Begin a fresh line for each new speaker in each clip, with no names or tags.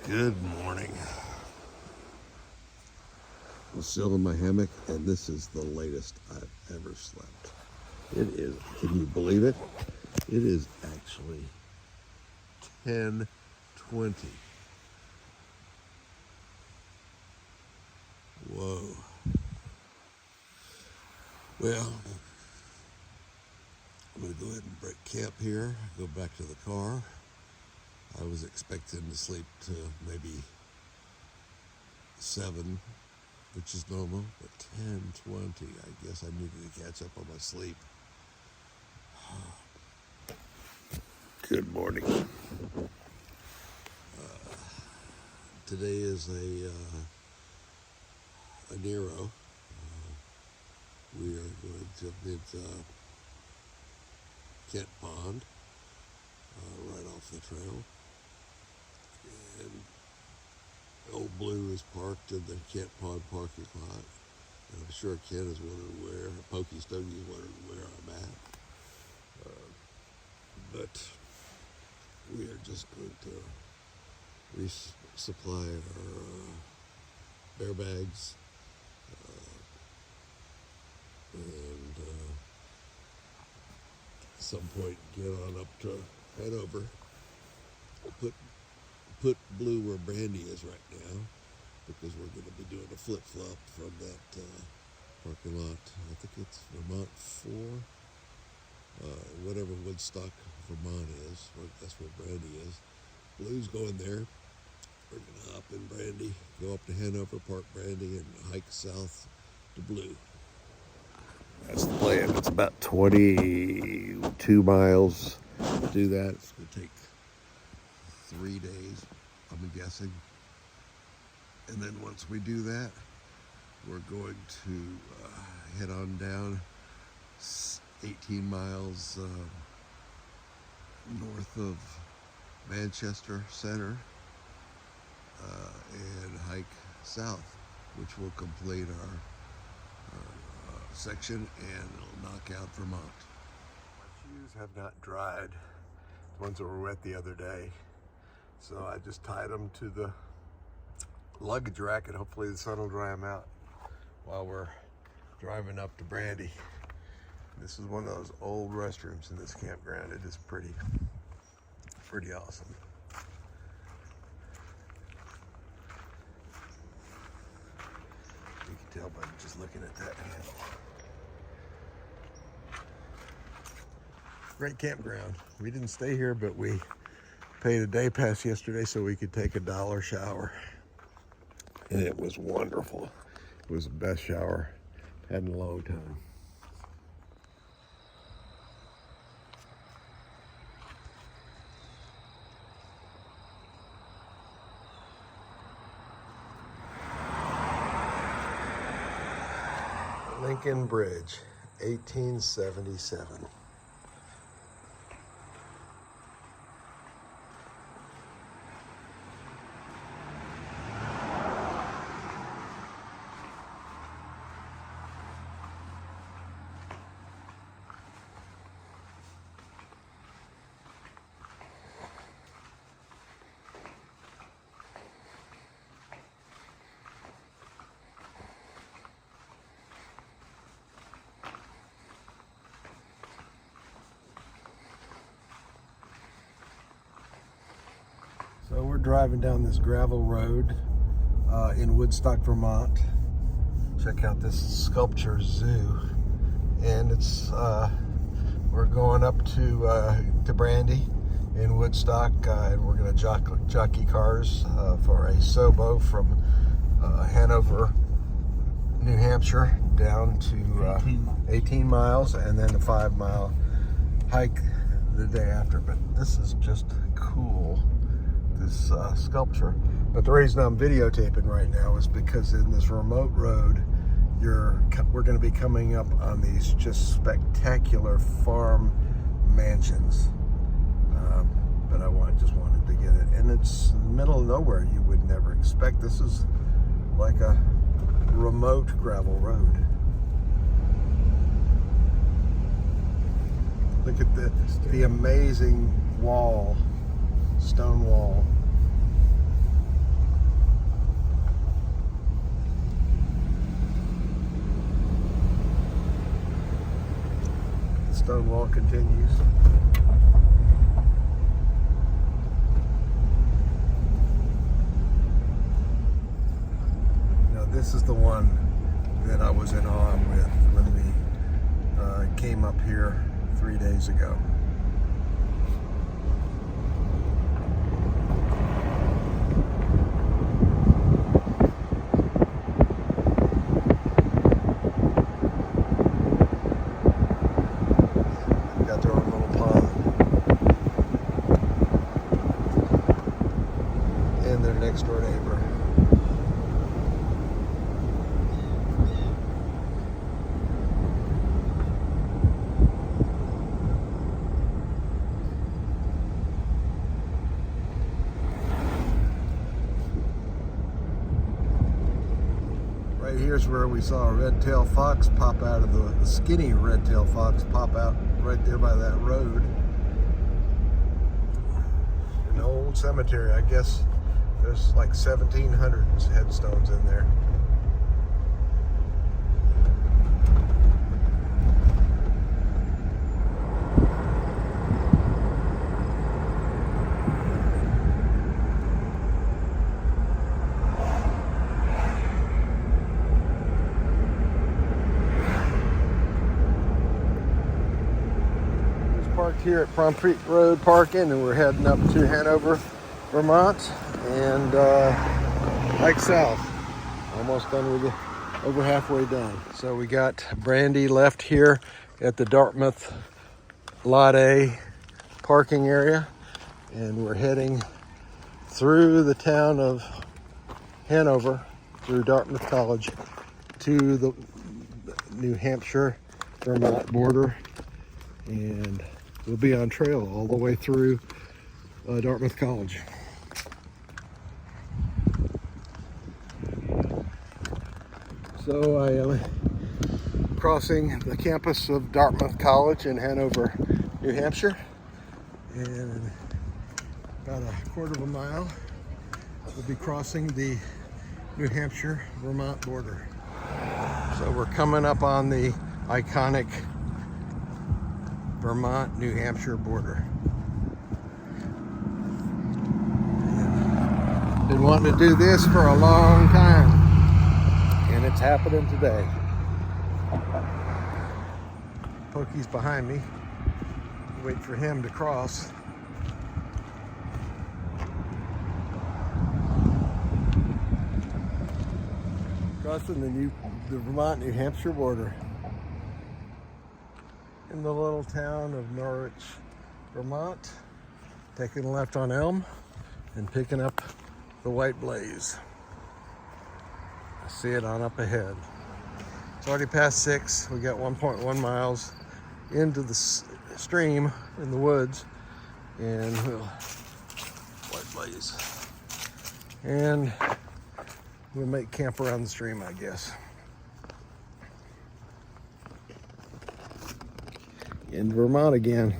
Good morning. I'm still in my hammock, and this is the latest I've ever slept. It is, can you believe it? It is actually 10:20. Whoa. Well, I'm going to go ahead and break camp here, go back to the car. I was expecting to sleep to maybe 7, which is normal, but 10:20, I guess I needed to catch up on my sleep. Good morning. Today is a NERO. We are going to hit Kent Pond, right off the trail. And Old Blue is parked in the Kent Pond parking lot. And I'm sure Ken is wondering where, Pokey Stogie is wondering where I'm at. But we are just going to resupply our bear bags and at some point get on up to Hanover. Put Blue where Brandy is right now, because we're going to be doing a flip-flop from that parking lot. I think it's Vermont 4, whatever Woodstock, Vermont is. That's where Brandy is. Blue's going there. We're going to hop in Brandy, go up to Hanover, park Brandy, and hike south to Blue. That's the plan. It's about 22 miles to do that. It's going to take 3 days, I'm guessing. And then once we do that, we're going to head on down 18 miles north of Manchester Center and hike south, which will complete our section and it'll knock out Vermont. My shoes have not dried, the ones that were wet the other day. So I just tied them to the luggage rack, and hopefully the sun will dry them out while we're driving up to Brandy. This is one of those old restrooms in this campground. It is pretty awesome. You can tell by just looking at that handle. Great campground. We didn't stay here, but we paid a day pass yesterday so we could take a $1 shower. And it was wonderful. It was the best shower I've had in a long time. Lincoln Bridge, 1877. So we're driving down this gravel road in Woodstock, Vermont. Check out this sculpture zoo, and it's we're going up to Brandy in Woodstock, and we're going to jockey cars for a NOBO from Hanover, New Hampshire, down to 18 miles, and then a 5-mile hike the day after. But this is just cool. This sculpture. But the reason I'm videotaping right now is because in this remote road, we're going to be coming up on these just spectacular farm mansions. But I just wanted to get it, and it's in the middle of nowhere. You would never expect. This is like a remote gravel road. Look at the amazing wall, stone wall. stone wall continues. Now this is the one that I was in awe with when we came up here 3 days ago. Got their own little pond and their next door neighbor. Right here's where we saw a red-tailed fox pop out of the skinny red-tailed fox pop out right there by that road. An old cemetery, I guess there's like 1,700 headstones in there. Parked here at Pomfret Road parking, and we're heading up to Hanover, Vermont, and hike south. Almost done with it, over halfway done. So we got Brandy left here at the Dartmouth Lot A parking area, and we're heading through the town of Hanover, through Dartmouth College, to the New Hampshire, Vermont border, and we'll be on trail all the way through Dartmouth College. So I am crossing the campus of Dartmouth College in Hanover, New Hampshire, and about a quarter of a mile we'll be crossing the New Hampshire-Vermont border. So we're coming up on the iconic Vermont, New Hampshire border. And been wanting to do this for a long time, and it's happening today. Pokey's behind me. Wait for him to cross. Crossing the Vermont, New Hampshire border. In the little town of Norwich, Vermont, taking a left on Elm and picking up the White Blaze. I see it on up ahead. It's already past 6. We got 1.1 miles into the stream in the woods, and we'll White Blaze. And we'll make camp around the stream, I guess. In Vermont again.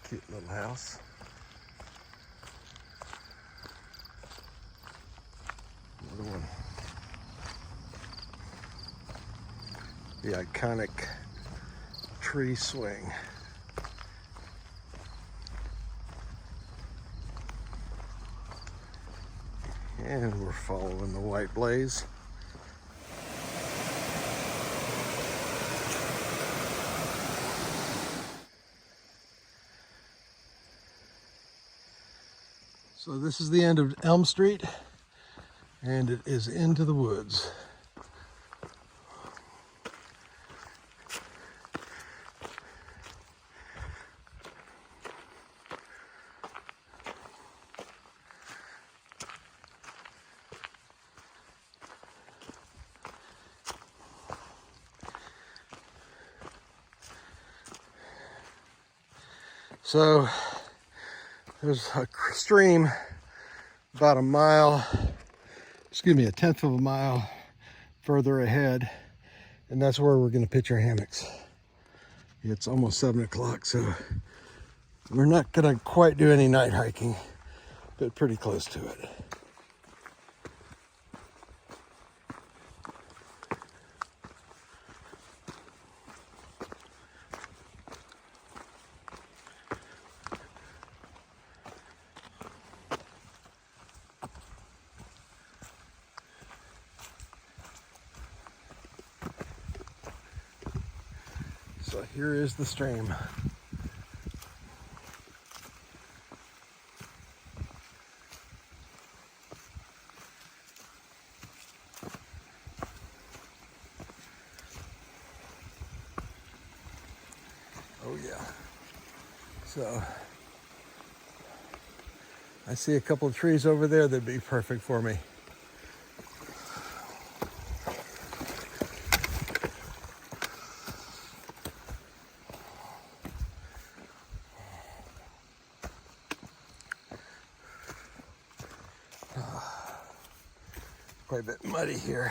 Cute little house. Another one. The iconic tree swing. And we're following the White Blaze. So this is the end of Elm Street, and it is into the woods. So there's a stream about a mile, a tenth of a mile further ahead, and that's where we're going to pitch our hammocks. It's almost 7 o'clock, so we're not going to quite do any night hiking, but pretty close to it. So here is the stream. Oh yeah. So I see a couple of trees over there that'd be perfect for me. Quite a bit muddy here.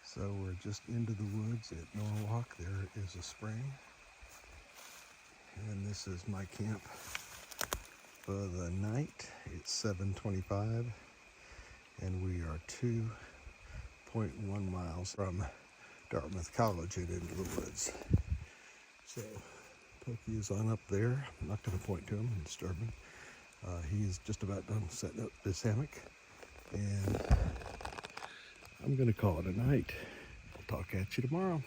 So we're just into the woods at Norwalk. There is a spring. And this is my camp for the night. It's 7:25 and we are 2.1 miles from Dartmouth College and into the woods. So Pokey is on up there. I'm not going to point to him and disturb him. He's just about done setting up this hammock. And I'm going to call it a night. I'll talk at you tomorrow.